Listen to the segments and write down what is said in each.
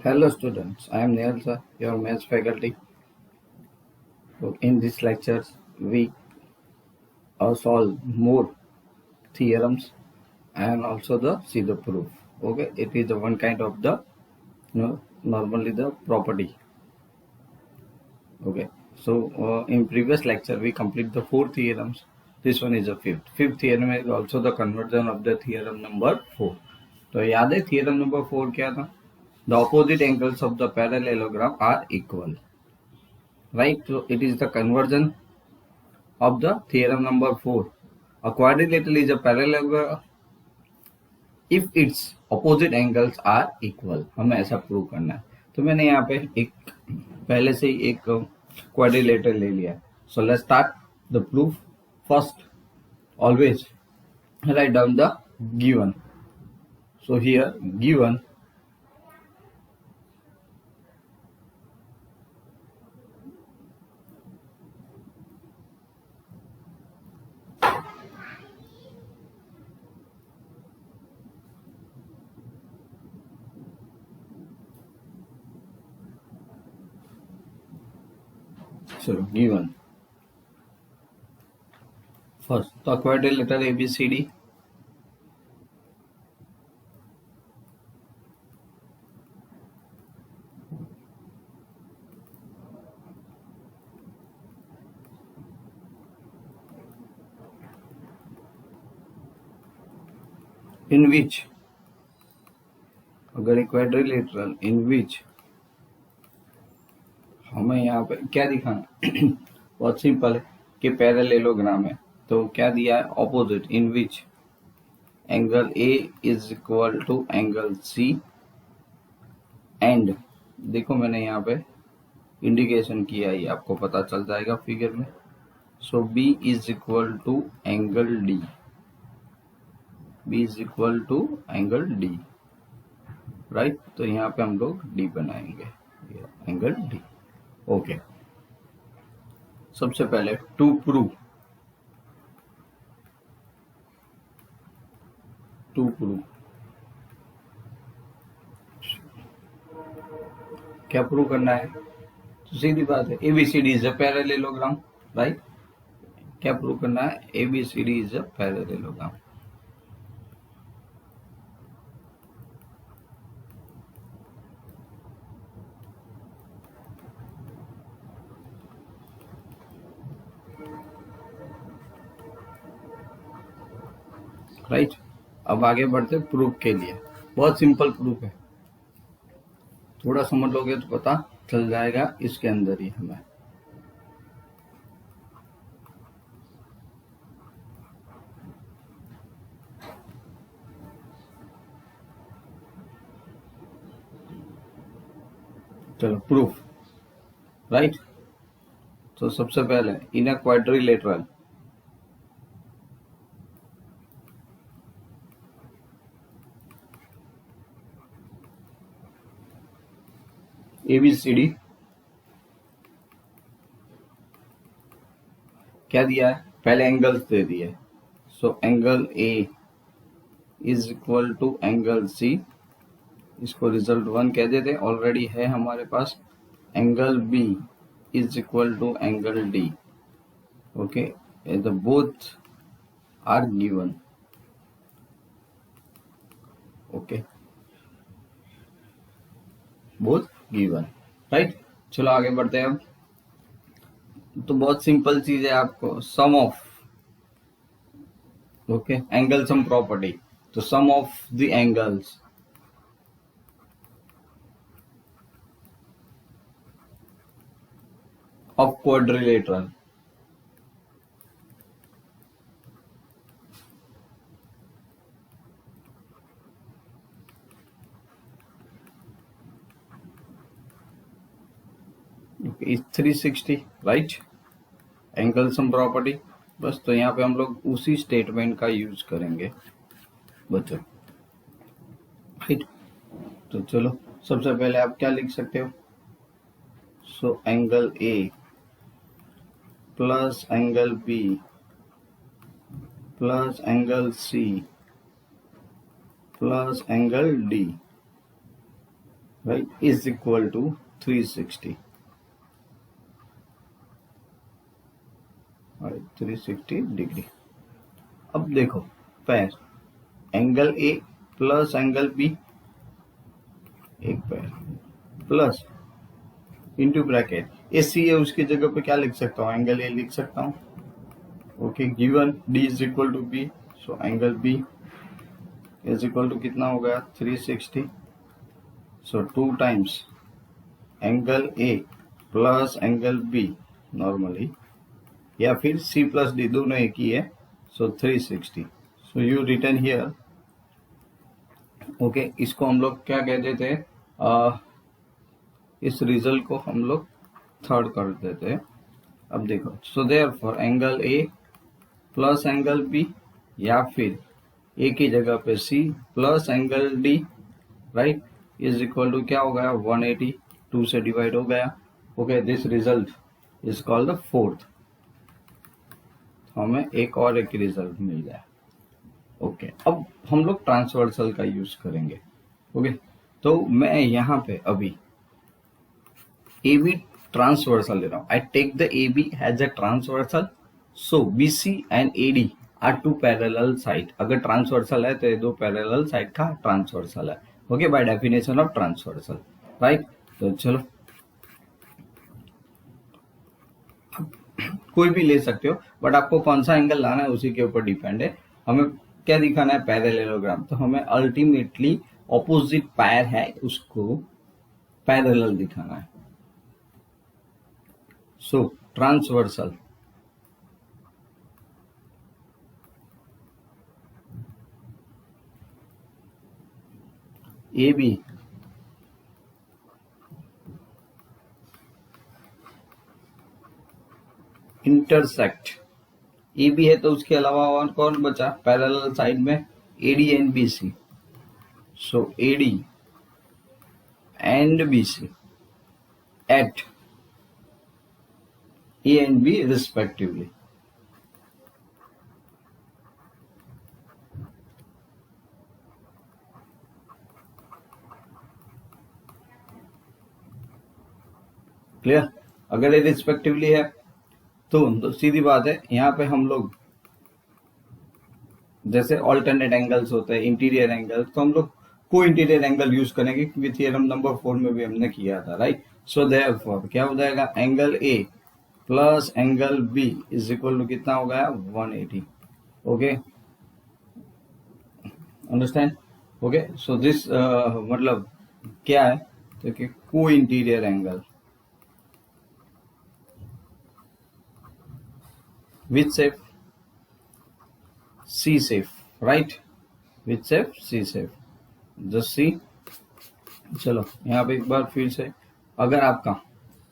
Hello students, I am Nehal sir, your maths faculty. So in this lectures, we solve more theorems and also see the proof. Okay, it is the one kind of the normally the property. Okay, so in previous lecture we complete the four theorems. This one is the fifth. Fifth theorem is also the conversion of the theorem number 4. तो याद है theorem number 4 क्या था? The opposite angles of the parallelogram are equal. Right, so it is the conversion of the theorem number 4. A quadrilateral is a parallelogram if its opposite angles are equal. हमें ऐसा prove करना है. तो मैंने यहाँ पे एक पहले से ही एक क्वाड्रिलेटरल ले लिया. So let's start the proof. First, always write down the given. So here given first the quadrilateral ABCD. In which अगर एक क्वाड्रिलेटरल इन विच हमें यहाँ पे क्या दिखाना बहुत सिंपल है कि पैरेललोग्राम है. तो क्या दिया है? Opposite in which angle A is equal to angle C and देखो मैंने यहाँ पे इंडिकेशन किया है, आपको पता चल जाएगा फिगर में. So B is equal to angle D. B is equal to angle D. Right, तो यहाँ पे हम लोग डी बनाएंगे, एंगल डी. ओके, सबसे पहले टू प्रूव क्या प्रूव करना है? तो सीधी बात है, ABCD is a parallelogram. Right, क्या प्रूव करना है? ABCD is a parallelogram. Right, अब आगे बढ़ते प्रूफ के लिए. बहुत सिंपल प्रूफ है, थोड़ा समझ लोगे तो पता चल जाएगा इसके अंदर ही हमें. चलो प्रूफ. राइट, तो सबसे पहले इन अ क्वाड्रिलेटरल एबीसीडी क्या दिया है? पहले एंगल्स दे दिए. So angle A is equal to angle C. इसको रिजल्ट 1 कह देते, ऑलरेडी है हमारे पास. Angle B is equal to angle D. Okay, the both are given. Okay, both given. Right, चलो आगे बढ़ते हैं. तो बहुत सिंपल चीज है, आपको sum of okay angle sum property. तो sum of the angles of quadrilateral is 360. Right, angle sum property. बस, तो यहाँ पे हम लोग उसी स्टेटमेंट का यूज करेंगे बच्चों. राइट, तो चलो सबसे पहले आप क्या लिख सकते हो? So angle A plus angle B plus angle C plus angle D right, is equal to 360, 360 degree. अब देखो pair, angle A plus angle B, एक pair plus into bracket A C है, उसकी जगह पे क्या लिख सकता हूँ, एंगल ए लिख सकता हूँ। Okay, given D is equal to B, so angle B is equal to कितना हो गया 360, so 2 times angle A plus angle B normally, या फिर सी प्लस डी दोनों एक ही है, so 360, so you return here. Okay, इसको हम लोग क्या कहते थे, इस रिजल्ट को हम लोग थर्ड कर देते। अब देखो, so therefore angle A plus angle B, या फिर ए की जगह पे C plus angle D, right, is equal to क्या हो गया 180, 2 से डिवाइड हो गया। Okay, this result is called the fourth, हमें एक और एक रिजल्ट मिल गया। ओके, अब हम लोग ट्रांसवर्सल का यूज करेंगे। ओके, तो मैं यहाँ पे अभी ए बी ट्रांसवर्सल ले रहा हूँ। I take the A B as a transversal, so B C and A D are 2 parallel side. अगर ट्रांसवर्सल है तो ये 2 पैरेलल साइड का ट्रांसवर्सल है। Okay, by definition of transversal, right. तो चलो कोई भी ले सकते हो, बट आपको कौन सा एंगल लाना है उसी के ऊपर डिपेंड है। हमें क्या दिखाना है, पैरेललोग्राम, तो हमें अल्टीमेटली ऑपोजिट पैर है उसको पैरेलल दिखाना है। So transversal A B intersect, A B है तो उसके अलावा और कौन बचा पैरेलल साइड में, A D and B C, so A D and B C at A and B respectively. Clear, अगर ये रिस्पेक्टिवली है तो सीधी बात है, यहाँ पे हम लोग जैसे ऑल्टरनेट एंगल्स होते हैं, इंटीरियर एंगल, तो हम लोग को इंटीरियर एंगल यूज करेंगे, क्योंकि थियरम नंबर 4 में भी हमने किया था, राइट। सो देयरफॉर क्या हो जाएगा, angle A plus angle B is equal to कितना हो गया 180। Okay, understand. Okay, so this मतलब क्या है, तो कि co-interior angle with shape C shape, right, with shape C shape, just C. चलो यहाँ पे एक बार फिर से, अगर आपका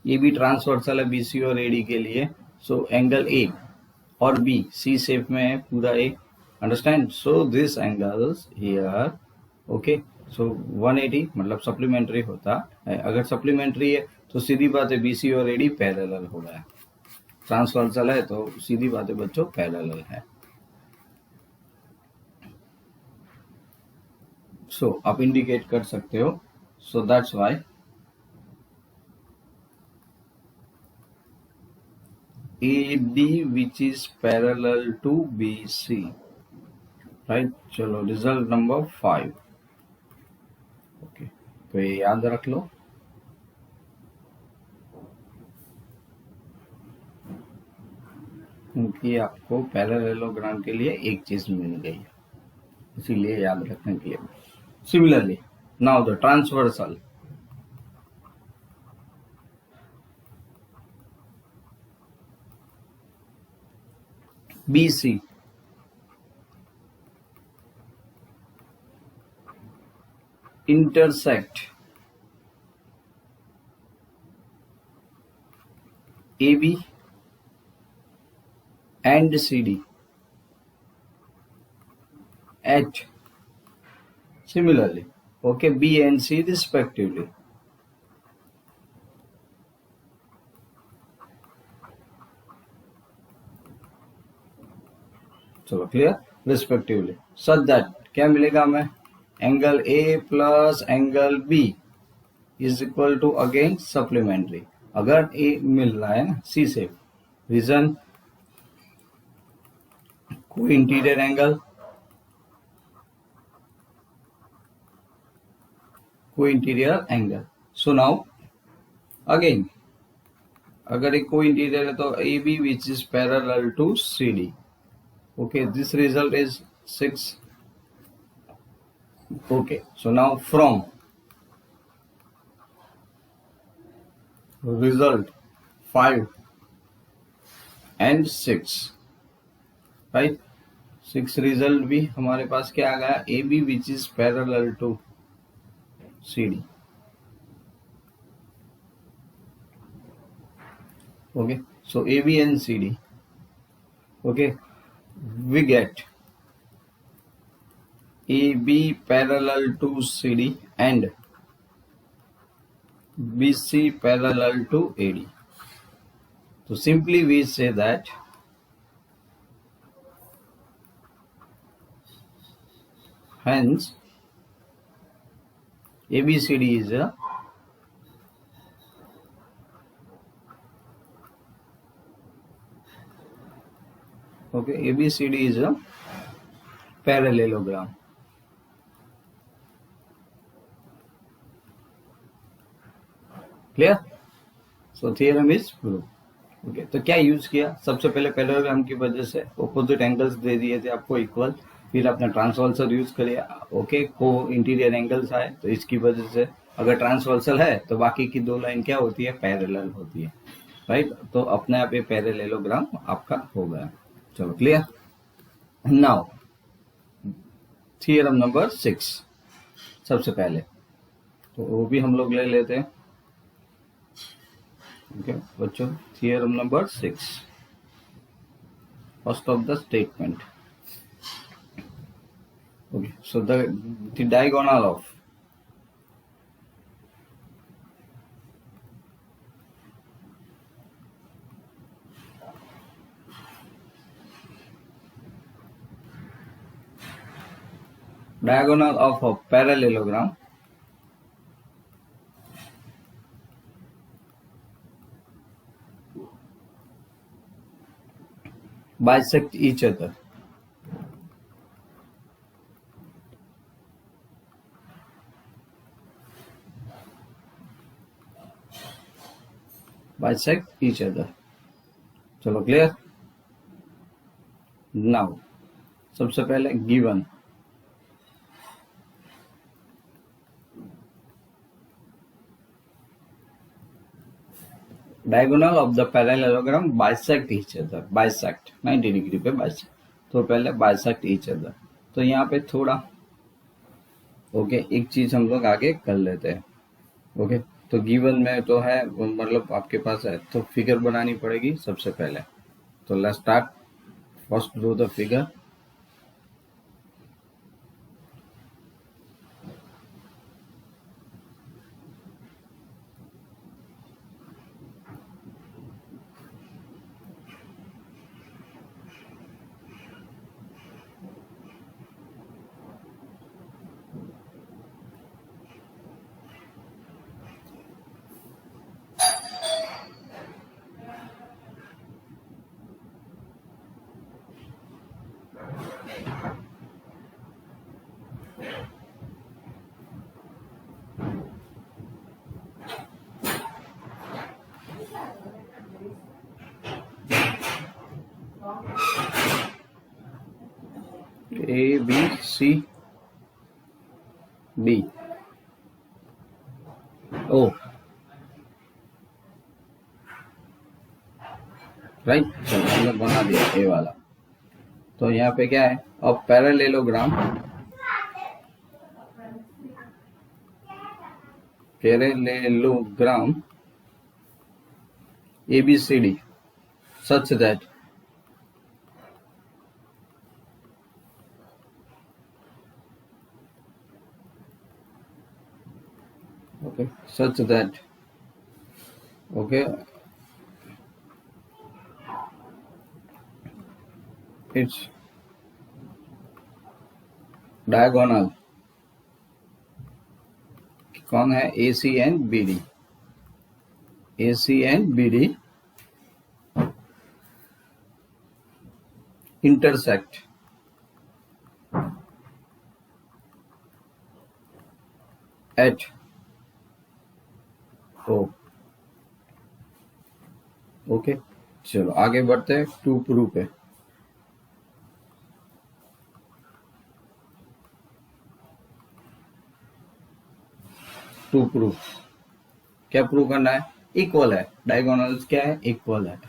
ये भी ट्रांसवर्सल है बीसी और एडी के लिए, सो एंगल ए और बी सी शेप में है पूरा ए, understand. So this angles here, okay, so 180 मतलब सप्लीमेंट्री होता है। अगर सप्लीमेंट्री है तो सीधी बात है बीसी और एडी पैरेलल हो गया, ट्रांसवर्सल है तो सीधी बात है बच्चों पैरेलल है। सो आप इंडिकेट कर सकते हो, so that's why AD which is parallel to BC, right. चलो रिजल्ट नंबर 5। ओके, तो ये याद रख लो। क्योंकि आपको पैरेललोग्राम के लिए एक चीज मिल गई है, इसीलिए याद रखने के लिए। Similarly now the transversal, BC intersect AB and CD at similarly, okay, B and C respectively. चलो क्लियर, रिस्पेक्टिवली, सच दैट क्या मिलेगा हमें, angle A plus angle B is equal to again supplementary. अगर ए मिल रहा है ना सी से, reason co-interior angle, co-interior angle. So now again अगर एक को इंटीरियर है तो A B which is parallel to C D. Okay, this result is 6. Okay, so now from result 5 and 6, right? 6 result भी हमारे पास क्या आ गया, A B which is parallel to C D. Okay, so A B and C D. Okay, we get AB parallel to CD and BC parallel to AD. So simply we say that hence ABCD is a ABCD is a parallelogram. Clear? So theorem is prove. Okay, तो क्या use किया? सबसे पहले parallelogram की वजह से opposite angles दे दिए थे आपको इक्वल, फिर अपना ट्रांसवर्सल यूज करिए। ओके, को इंटीरियर एंगल्स आए तो इसकी वजह से अगर ट्रांसवर्सल है तो बाकी की दो लाइन क्या होती है, पैरेलल होती है, राइट? तो अपने आप ये पैरेललोग्राम आपका हो गया। चलो क्लियर? नाउ थियरम नंबर 6 सबसे पहले तो वो भी हम लोग ले लेते हैं। Okay, बच्चों, theorem number 6, first of the statement. Okay, so the diagonal of a parallelogram bisect each other. Bisect each other. चलो क्लियर? नाउ सबसे पहले given diagonal of the parallelogram bisect each other, bisect 90 degree पे bisect, तो पहले bisect each other. तो यहाँ पे थोड़ा ओके एक चीज हम लोग आगे कर लेते हैं। ओके, तो गिवन में तो है, मतलब आपके पास है तो फिगर बनानी पड़ेगी सबसे पहले। तो let's start, first draw the figure. A B C D O, right? चलो हमने बना दिया ए वाला। तो यहाँ पे क्या है, अब parallelogram ABCD such that its diagonal कौन है? AC and BD, AC and BD intersect at O. Okay, चलो आगे बढ़ते हैं टू प्रूव पे। टू प्रूव क्या प्रूव करना है? इक्वल है, डायगोनल्स क्या है? इक्वल है।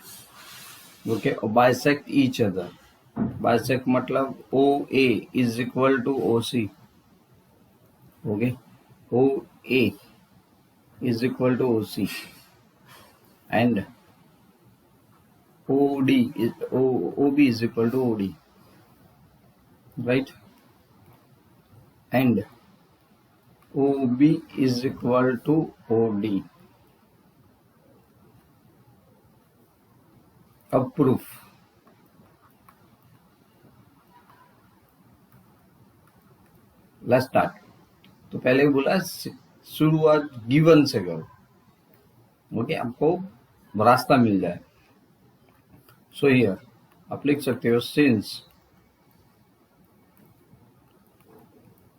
ओके, और बाइसेक्ट ईच अदर। बाइसेक्ट मतलब OA is equal to OC। Okay, OA is equal to OC and OB is equal to OD, right? And OB is equal to OD. अब proof. Let's start. तो पहले बोला शुरुआत given से करो। Okay, आपको रास्ता मिल जाए। सो हियर आप लिख सकते हो since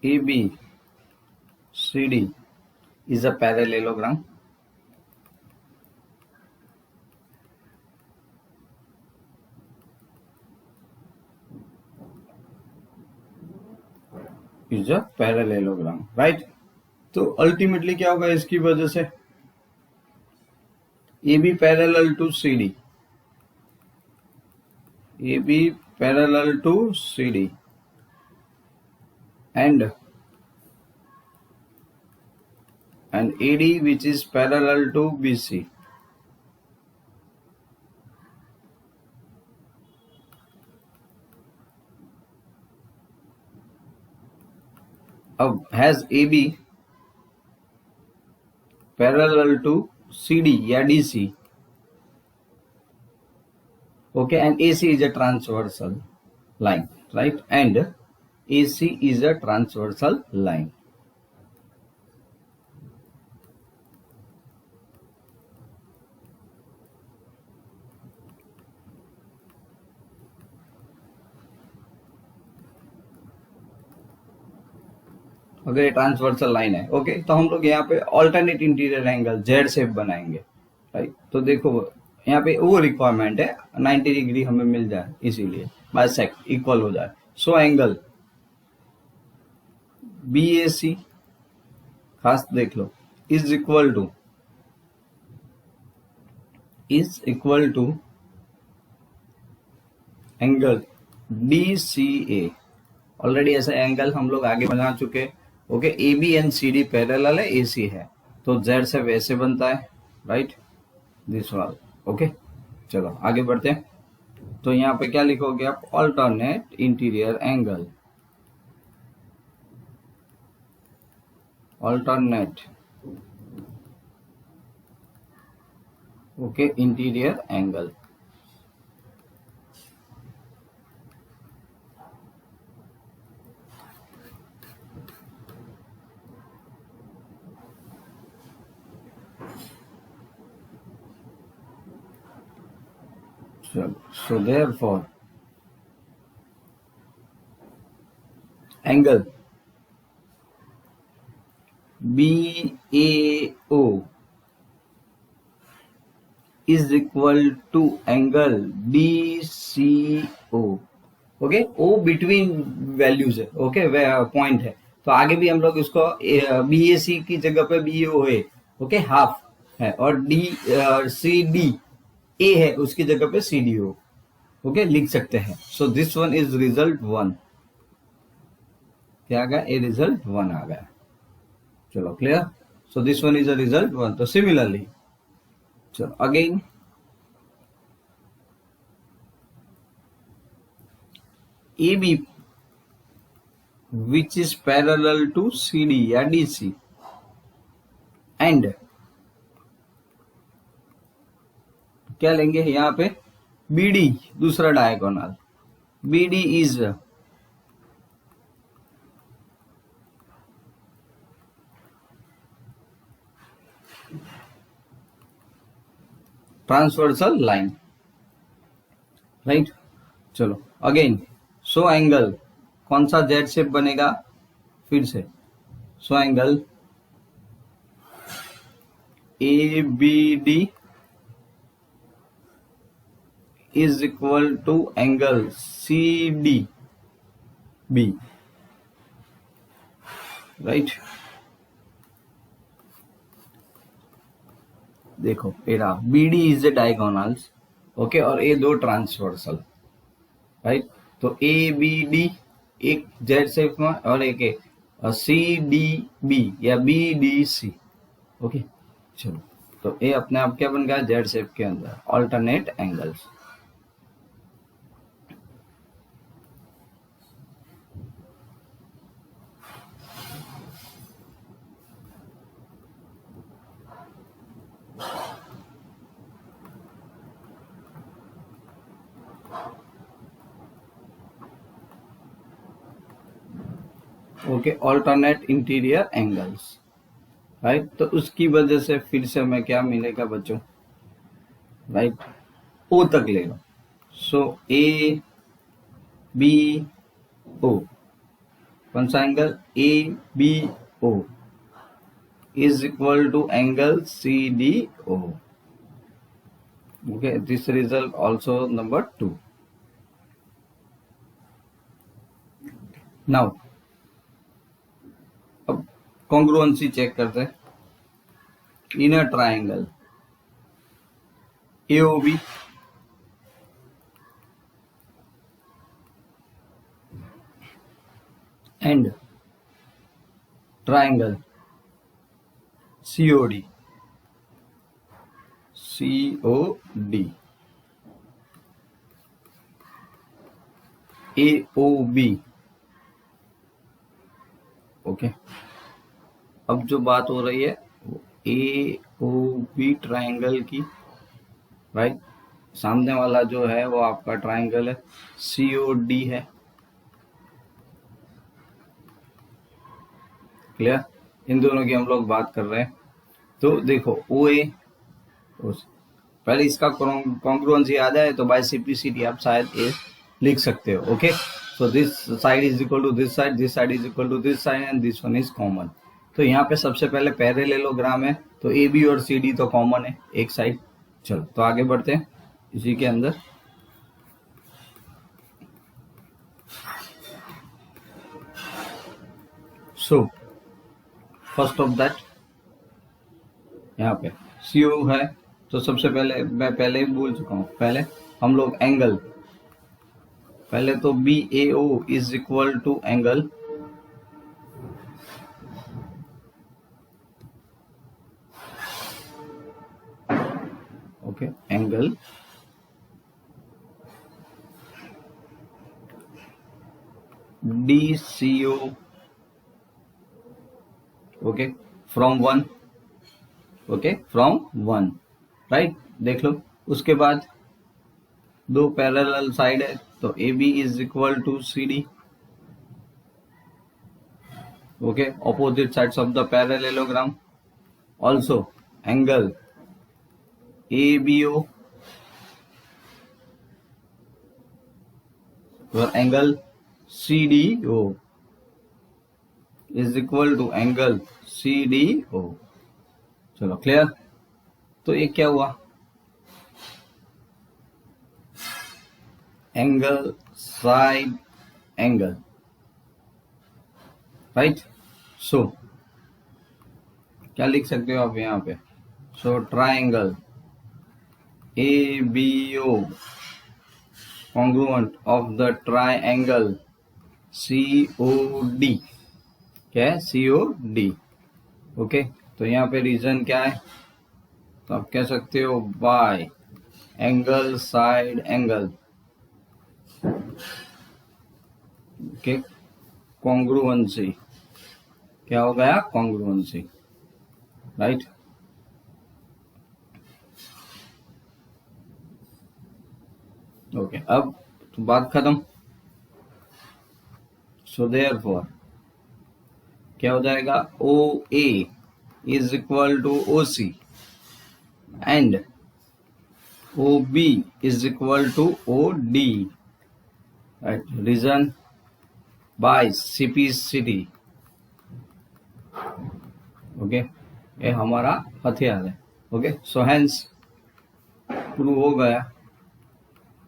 AB CD is a parallelogram, right? तो अल्टीमेटली क्या होगा इसकी वजह से? AB parallel to CD, AB parallel to CD and AD which is parallel to BC. अब has AB parallel to CD या DC. Okay, and AC is a transversal line, right? And AC is a transversal line. अगर ये transversal line है, okay, तो हम लोग यहाँ पे alternate interior angle Z shape बनाएंगे, राइट? तो देखो यहाँ पे वो रिक्वायरमेंट है 90 डिग्री हमें मिल जाए, इसीलिए बाइसेक्ट इक्वल हो जाए। सो एंगल BAC खास देख लो is equal to angle DCA। Already ऐसा एंगल हम लोग आगे बना चुके। Okay, AB and CD parallel है, AC है, तो Z से वैसे बनता है, राइट? दिस वाला। ओके, चलो आगे बढ़ते हैं। तो यहाँ पे क्या लिखोगे आप? Alternate interior angle, alternate okay interior angle. So therefore angle BAO is equal to angle DCO। Okay, O between values है, ओके, पॉइंट है। तो आगे भी हम लोग इसको BAC की जगह पे BAO है, ओके, हाफ है, और CD A है उसकी जगह पे CDO, ओके, लिख सकते हैं। सो दिस वन इज रिजल्ट 1। क्या आ गया? ए रिजल्ट 1 आ गया। चलो clear? So this one is a result 1। तो सिमिलरली चलो again AB which is parallel to CD या DC एंड क्या लेंगे यहाँ पे? BD दूसरा diagonal. BD is transversal line, right. चलो अगेन, सो एंगल, कौन सा जेड शेप बनेगा, फिर से so angle A B D is equal to angle C D B, right. देखो मेरा B D is the diagonals, okay, और ये दो ट्रांसवर्सल, राइट। तो ए बी डी एक जेड शेप में और एक सी डी बी या बी डी सी, ओके। चलो तो ये अपने आप क्या बन गया, जेड शेप के अंदर alternate angles. Okay, alternate interior angles, right. तो उसकी वजह से फिर से हमें क्या मिलेगा बच्चों, राइट, ओ तक ले लो। सो ए बी ओ, कौन सा angle, A B O is equal to angle C D O, okay. This result also number 2। Now अब कॉन्ग्रुएंसी चेक करते हैं। Inner triangle AOB and triangle COD AOB, okay. अब जो बात हो रही है AOB ट्राइंगल की, राइट। सामने वाला जो है वो आपका ट्राइंगल है COD है, क्लियर। इन दोनों की हम लोग बात कर रहे हैं। तो देखो OA, पहले इसका कॉन्ग्रुएंसी आ जाए तो बाय सिंप्लिसिटी आप शायद ए लिख सकते हो, okay. So this side is equal to this side is equal to this side and this one is common. तो यहाँ पे सबसे पहले पैरेललोग्राम है, तो AB और CD तो कॉमन है एक साइड। चलो तो आगे बढ़ते हैं इसी के अंदर। सो फर्स्ट ऑफ दैट यहाँ पे CO है, तो सबसे पहले मैं पहले ही बोल चुका हूँ, पहले हम लोग एंगल, पहले तो BAO is equal to angle okay, angle DCO, okay, from 1, okay, from 1, right. देख लो उसके बाद दो पैरेलल साइड है, तो AB is equal to CD, okay, opposite sides of the parallelogram. Also angle ABO और angle CDO is equal to angle CDO। चलो clear. तो ये क्या हुआ, angle side angle, right. So क्या लिख सकते हो आप यहाँ पे, सो triangle ABO congruent of the triangle COD, क्या है, COD, ओके। तो यहाँ पे रीजन क्या है, तो आप कह सकते हो bye angle side angle, okay. Congruency, क्या हो गया, कॉन्ग्रुएंसी, राइट। ओके, अब तो बात खत्म। सो देयरफॉर क्या हो जाएगा, OA is equal to OC and OB is equal to OD, right? Reason by CPCD, okay, ये हमारा हथियार है, ओके। सो हेंस प्रूव हो गया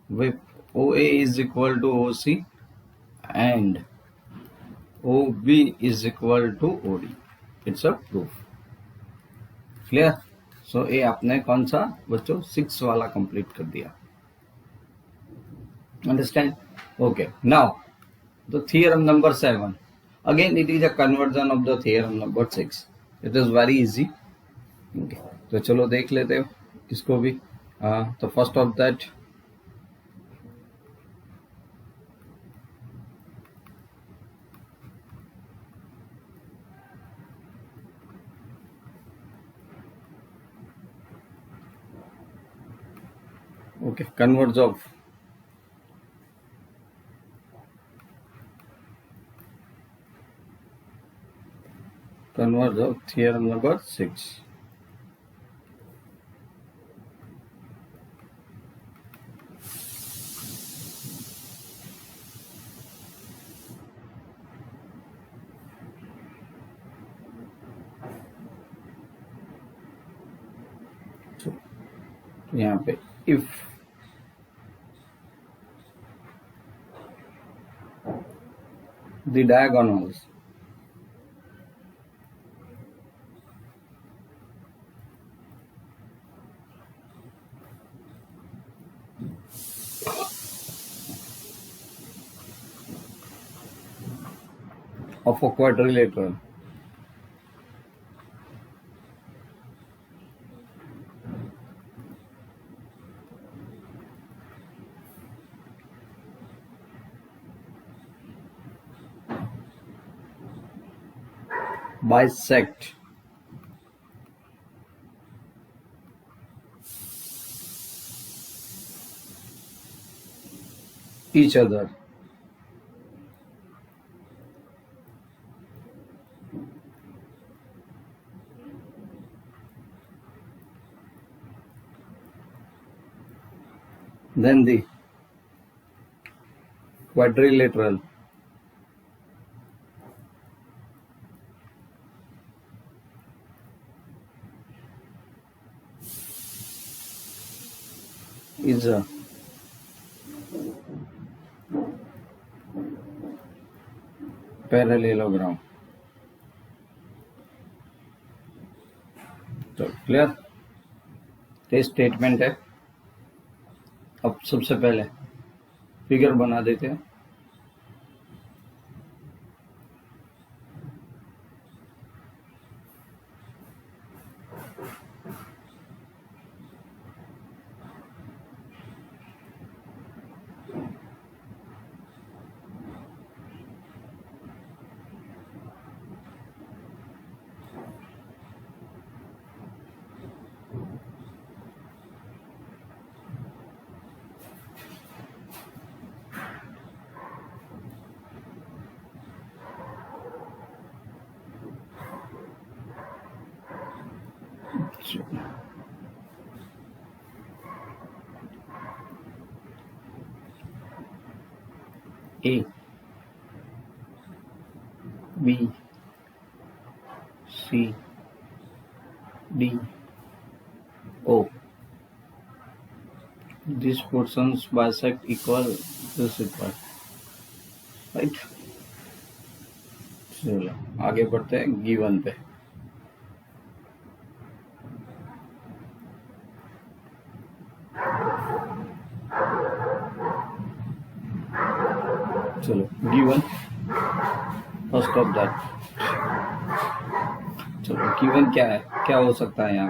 with OA is equal to OC and OB is equal to OD, it's a proof, clear. So ये आपने कौन सा बच्चों 6 वाला कंप्लीट कर दिया, understand, okay. Now the theorem number 7, again it is a conversion of the theorem number 6, it is very easy, okay. तो चलो देख लेते हो इसको भी। तो first of that, okay, converse of theorem number 6, यहाँ पे if the diagonals of a quadrilateral bisect each other, then the quadrilateral is a parallelogram, तो क्लियर, ये स्टेटमेंट है। अब सबसे पहले फिगर बना देते हैं, A B C D O, these portions bisect equal this equal, right. चलो आगे बढ़ते हैं गिवन पे। चलो गिवन फर्स्ट ऑफ दैट, चलो गिवन क्या है, क्या हो सकता है यहाँ,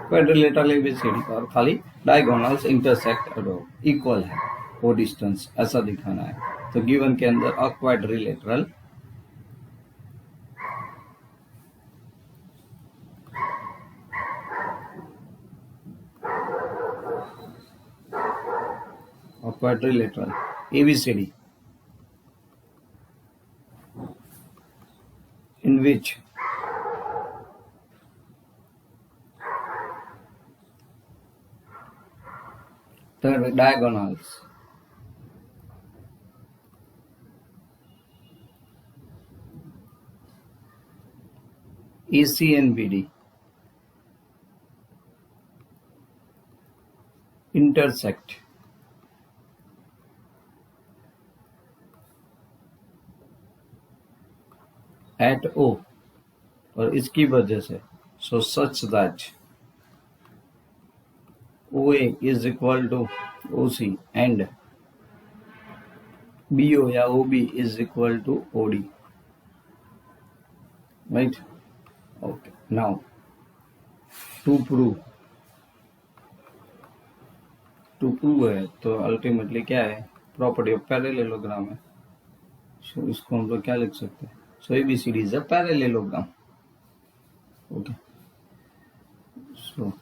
क्वाड्रिलेटरल एबीसीडी और खाली डायगोनल्स इंटरसेक्ट इक्वल है वो डिस्टेंस, ऐसा दिखाना है। तो गिवन के अंदर अ quadrilateral ABCD in which the diagonals AC and BD intersect at O और इसकी वजह से so such that OA is equal to OC and BO या OB is equal to OD, right? Okay, now to prove है तो ultimately क्या है, property of parallelogram है। सो इसको हम लोग क्या लिख सकते हैं, सो ABCD is a parallelogram. Okay, so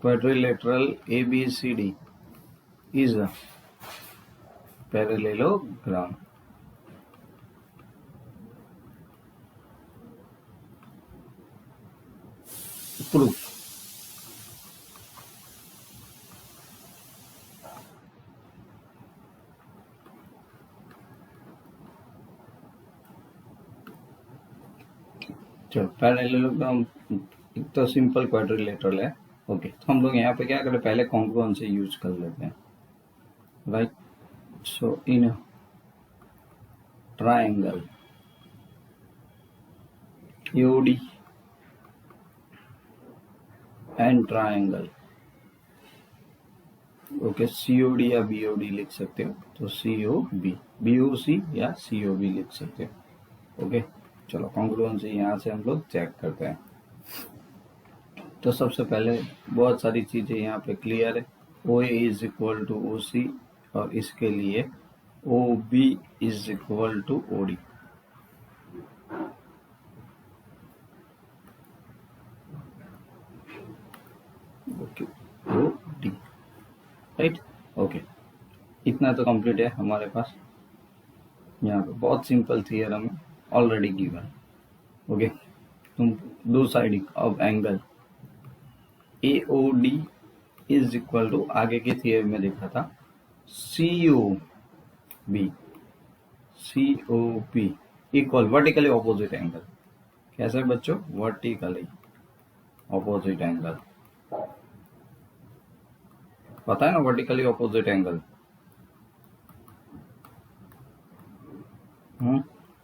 quadrilateral ABCD is a parallelogram. Proof. चलो पैरेललोग्राम एक तो सिंपल क्वाड्रिलेटरल है। ओके, तो हम लोग यहाँ पे क्या करें, पहले कॉन्ग्रुएंस यूज कर लेते हैं, right? So in triangle AOD and triangle, okay, COD या BOD लिख सकते हो, तो COB, BOC या COB लिख सकते हो। ओके, चलो कॉन्ग्रुएंस यहाँ से हम लोग चेक करते हैं। तो सबसे पहले बहुत सारी चीजें यहाँ पे क्लियर है। OA is equal to OC और इसके लिए OB is equal to OD। Okay, OD, right? Okay, इतना तो कंप्लीट है हमारे पास। यहाँ पे बहुत सिंपल थियरम है, ऑलरेडी गिवन। ओके, तुम दो side of angle AOD is equal to, आगे के थियरम में देखा था, COB equal vertically opposite angle. कैसे बच्चों? वर्टिकली ऑपोजिट एंगल, पता है ना वर्टिकली ऑपोजिट एंगल?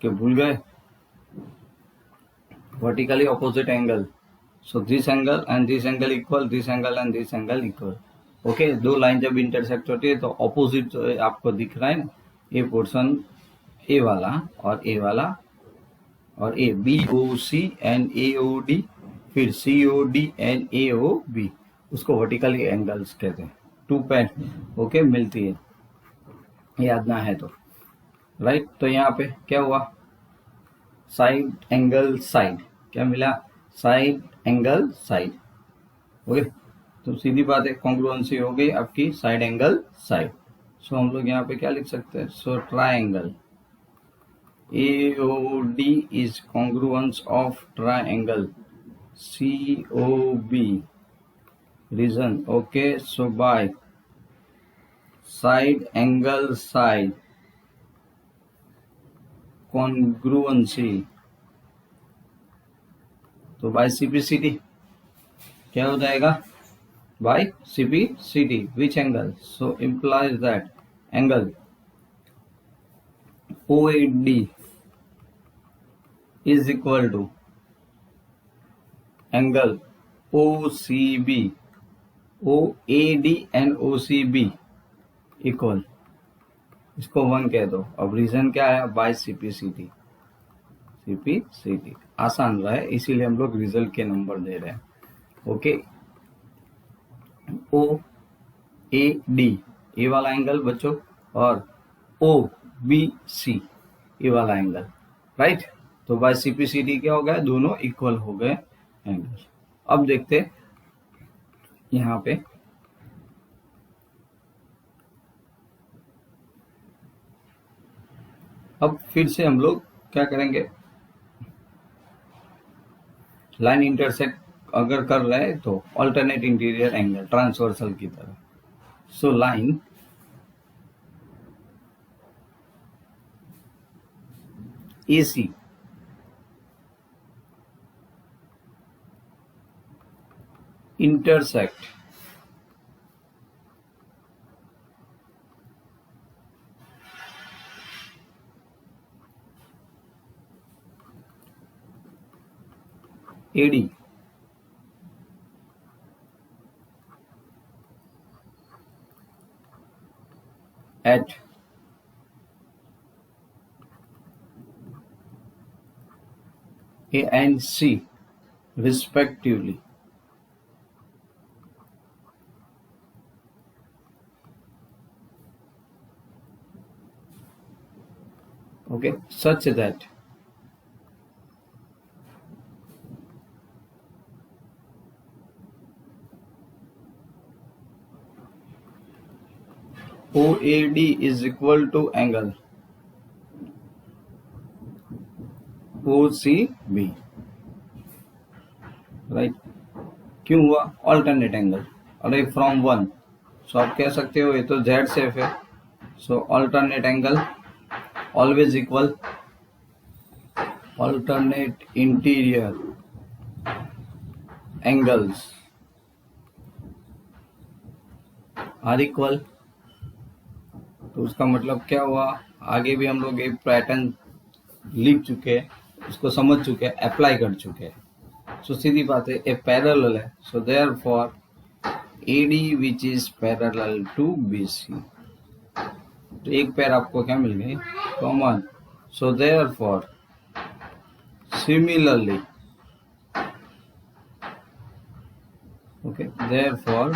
क्या भूल गए? vertically opposite angle, so this angle and this angle equal, this angle and this angle equal। Okay, दो लाइन जब इंटरसेक्ट होती है तो ऑपोजिट जो है आपको दिख रहा है ना, ये पोर्शन ए वाला और ए वाला और ए, BOC एंड AOD, फिर COD एंड AOB, उसको वर्टिकली एंगल्स कहते हैं। टू पॉइंट ओके मिलती है, याद ना है तो, राइट? तो यहाँ पे क्या हुआ, साइड एंगल साइड, क्या मिला? Side angle side. ओके, तो सीधी बात है, कॉन्ग्रुएंसी हो गई आपकी साइड एंगल साइड। सो हम लोग यहाँ पे क्या लिख सकते हैं, so triangle AOD is congruence of triangle COB। Reason, okay, so by side angle side congruency, तो बाय CPCD क्या हो जाएगा, by CPCD which angle, so implies that angle OAD is equal to angle OCB, OAD and OCB equal, इसको 1 कह दो। अब reason क्या है, बाय CPCD। आसान रहा है, इसीलिए हम लोग रिजल्ट के नंबर दे रहे हैं। ओके, OAD ये वाला एंगल बच्चों और OBC ये वाला एंगल, राइट? तो बाय CPCD क्या हो गया, दोनों इक्वल हो गए एंगल। अब देखते यहाँ पे, अब फिर से हम लोग क्या करेंगे, लाइन इंटरसेक्ट अगर कर रहे हैं तो अल्टरनेट इंटीरियर एंगल ट्रांसवर्सल की तरह। So line AC intersect AD at A and C respectively. Okay, such that OAD is equal to angle OCB, right. क्यों हुआ? ऑल्टरनेट एंगल, अरे फ्रॉम वन, सो आप कह सकते हो ये तो जेड सेफ है, so alternate angle always equal alternate interior angles are equal. तो उसका मतलब क्या हुआ? आगे भी हम लोग एक पैटर्न लिख चुके हैं, उसको समझ चुके हैं, अप्लाई कर चुके हैं। सो सीधी बात है, ए पैरेलल है, so therefore AD which is parallel to BC, तो एक पैर आपको क्या मिल गई? Common. So therefore similarly, okay, therefore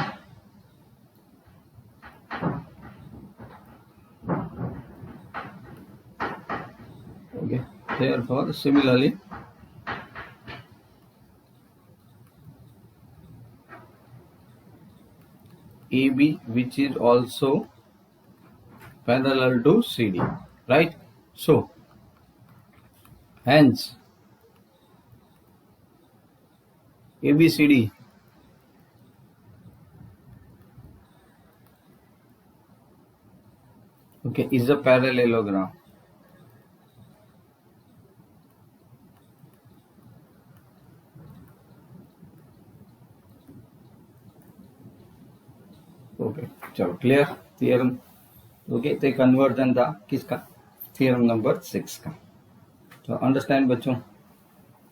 okay, therefore similarly AB which is also parallel to CD, right? So hence ABCD okay is a parallelogram. Okay चलो clear theorem. Okay तो conversion था किसका? थियरम नंबर 6 का। तो understand बच्चों?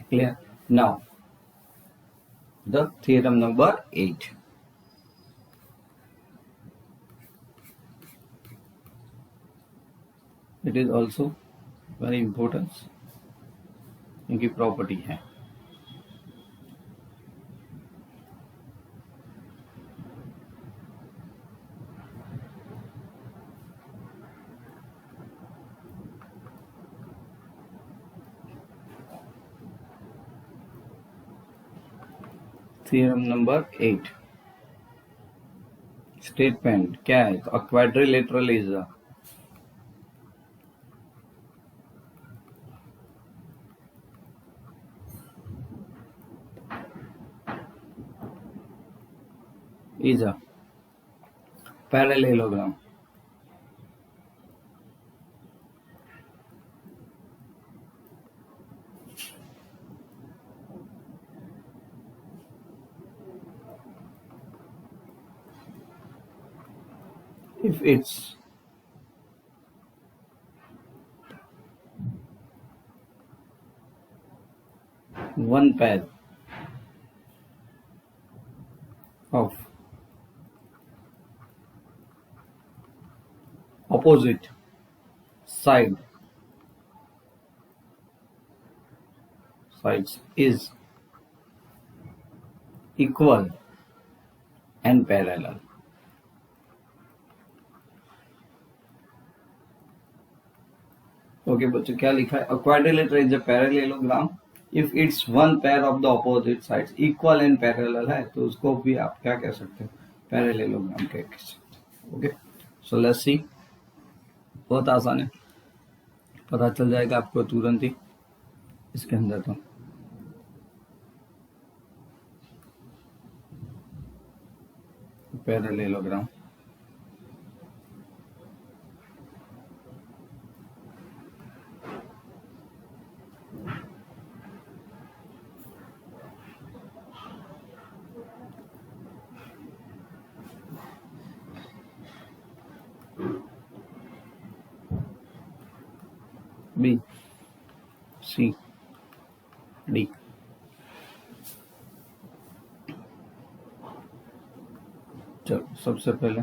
Clear. Now the theorem number 8। It is also very important, इनकी property है। Theorem number 8 statement क्या है? तो quadrilateral is a parallelogram if it's one pair of opposite sides is equal and parallel. Okay बच्चों क्या लिखा है? A quadrilateral is a parallelogram if it's one pair of the opposite sides equal and parallel है, तो उसको भी आप क्या कह सकते हो? पैरेललोग्राम कह सकते हो। ओके सो लेट्स सी, बहुत आसान है, पता चल जाएगा आपको तुरंत ही इसके अंदर। तो पैरेललोग्राम सी डी। चलो सबसे पहले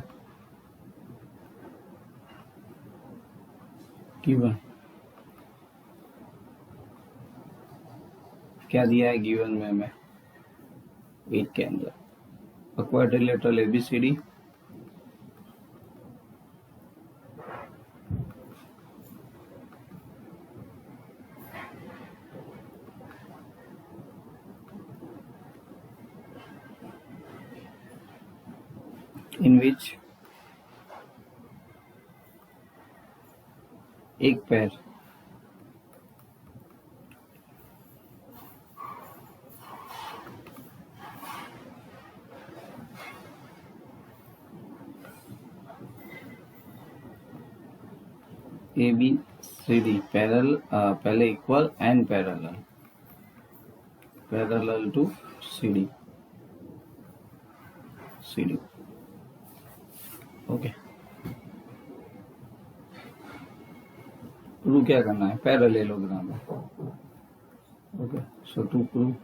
गिवन क्या दिया है, गिवन में हमें 8 के अंदर a quadrilateral ABCD in which एक पैर ABCD पैरेलल, पहले equal and parallel to CD okay. Prove क्या करना है, पैरेललोग्राम है। Okay, so to prove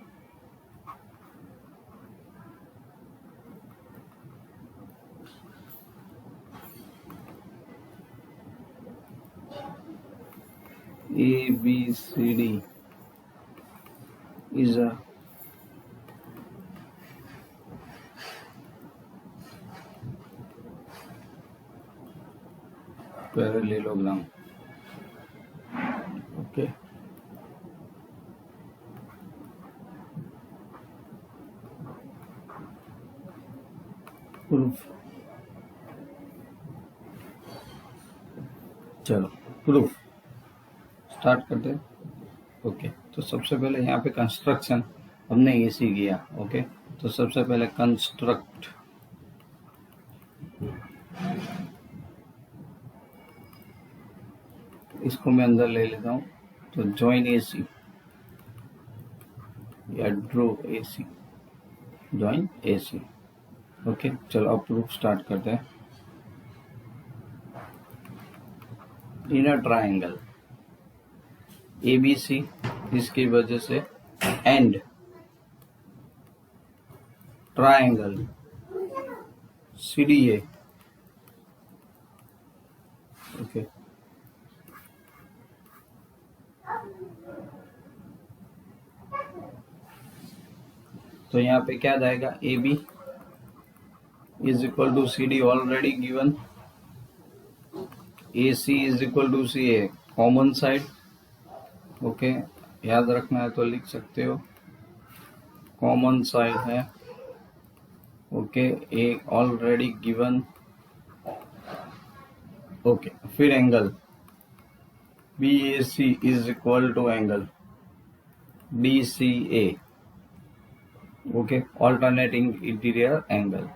ABCD is a parallelogram. Okay. Proof. चलो प्रूफ स्टार्ट करते हैं। ओके, तो सबसे पहले यहाँ पे कंस्ट्रक्शन हमने इसी किया। ओके, तो सबसे पहले कंस्ट्रक्ट, इसको मैं अंदर ले लेता हूँ। तो जॉइन AC या draw AC, join AC। Okay, चलो अब प्रूफ स्टार्ट करते हैं। इन अ ट्राइंगल ABC, इसकी वजह से एंड ट्राइंगल CDA। ओके, तो यहाँ पे क्या जाएगा, AB is equal to CD already given, AC is equal to CA common side. Okay, याद रखना है तो लिख सकते हो, कॉमन साइड है। Okay, A already given. Okay, फिर angle BAC is equal to angle DCA। Okay, alternating interior angle.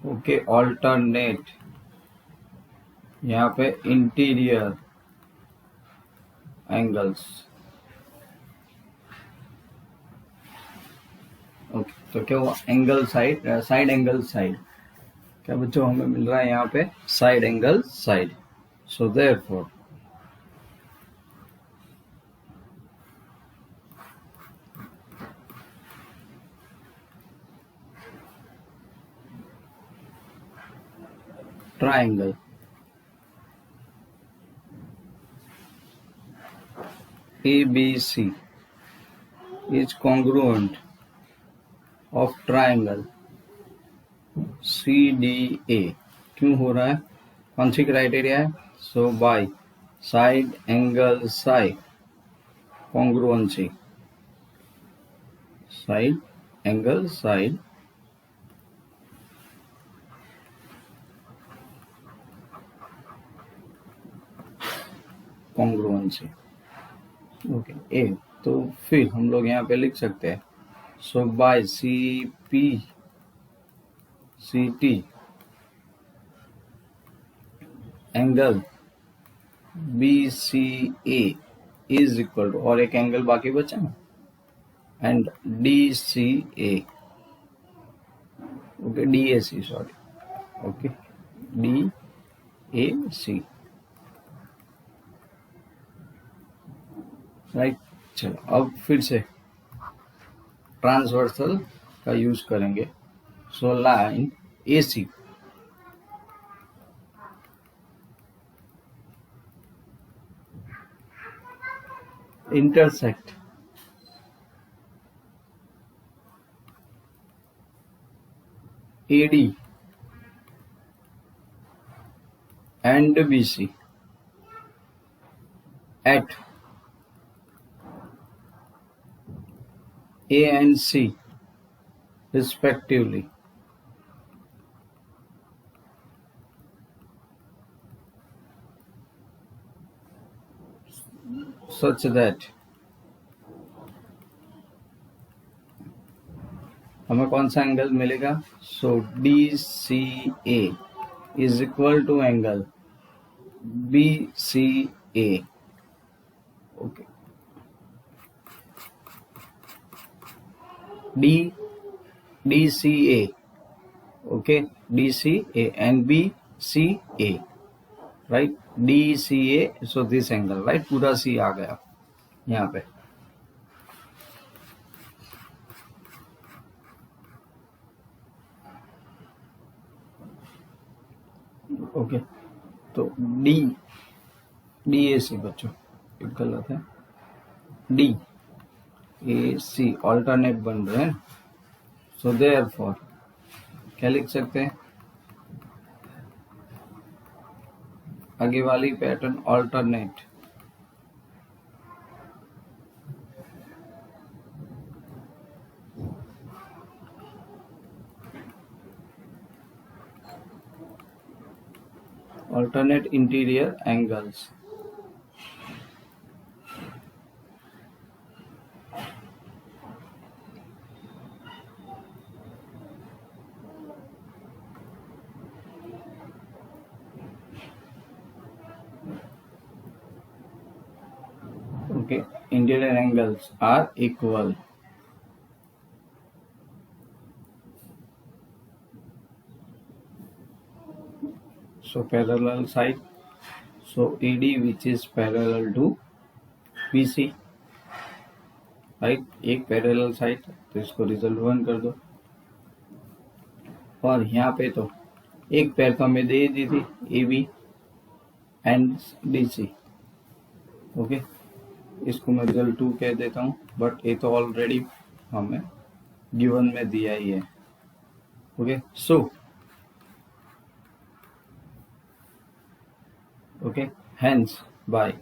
Okay, alternate यहाँ पे इंटीरियर एंगल्स। ओके, तो क्या हुआ, angle side, side angle side. क्या बच्चों हमें मिल रहा है यहाँ पे, side angle side. So therefore triangle ABC is congruent of triangle CDA। क्यों हो रहा है, कौन सी क्राइटेरिया है, so by side angle side congruency, side angle side congruency. Okay, ए तो फिर हम लोग यहाँ पे लिख सकते हैं, so by CT angle BCA is equal to, और एक एंगल बाकी बचा ना, and DCA। Okay, DAC sorry, okay DAC। Right. चलो अब फिर से ट्रांसवर्सल का यूज करेंगे। So line AC intersect AD and BC at A and C respectively, such that हमें कौन सा एंगल मिलेगा? So DCA is equal to angle BCA। Okay, DCA, okay, DCA and BCA, right. DCA, so this angle, right, पूरा C आ गया यहाँ पे। Okay, तो DAC बच्चों एक गलत है, DAC ऑल्टरनेट बन रहे हैं। सो देयरफॉर क्या लिख सकते हैं? आगे वाली pattern alternate, alternate interior angles, okay, interior angles are equal। So parallel side, so AD which is parallel to BC, right, एक पैरेलल साइड, तो इसको रिजल्ट 1 कर दो। और यहाँ पे तो एक पैर तो हमें दे दी थी AB एंड DC, ओके, इसको मैं रिजल्ट 2 कह देता हूँ, बट ये तो ऑलरेडी हमें गिवन में दिया ही है। Okay, so okay, hence by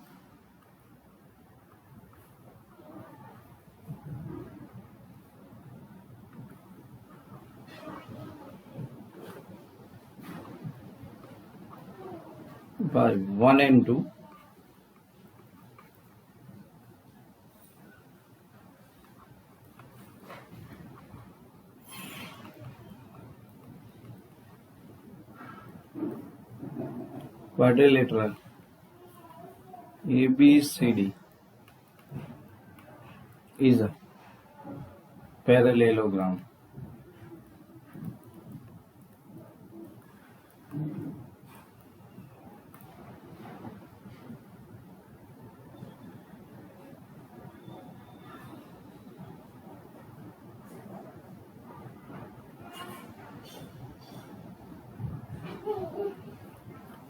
by 1 and 2 quadrilateral ABCD is a parallelogram।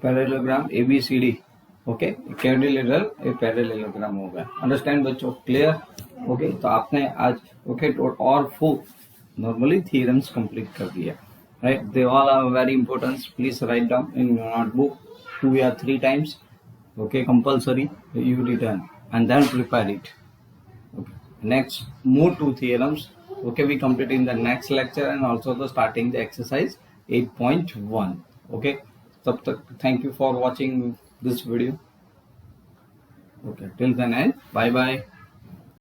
Parallelogram ABCD, okay, quadrilateral एक पैरेललोग्राम होगा। अंडरस्टैंड बच्चों? क्लियर? ओके, तो आपने आज ओके और 4 नॉर्मली थ्योरम्स कंप्लीट कर दिया, right. They all are very important, please write down in your notebook 2 या 3 times, okay, compulsory you return and then prepare it। okay, next more 2 theorems, okay, we complete in the next lecture and also the starting the exercise 8.1। okay, तब तक thank you for watching this video। okay, till then and bye bye।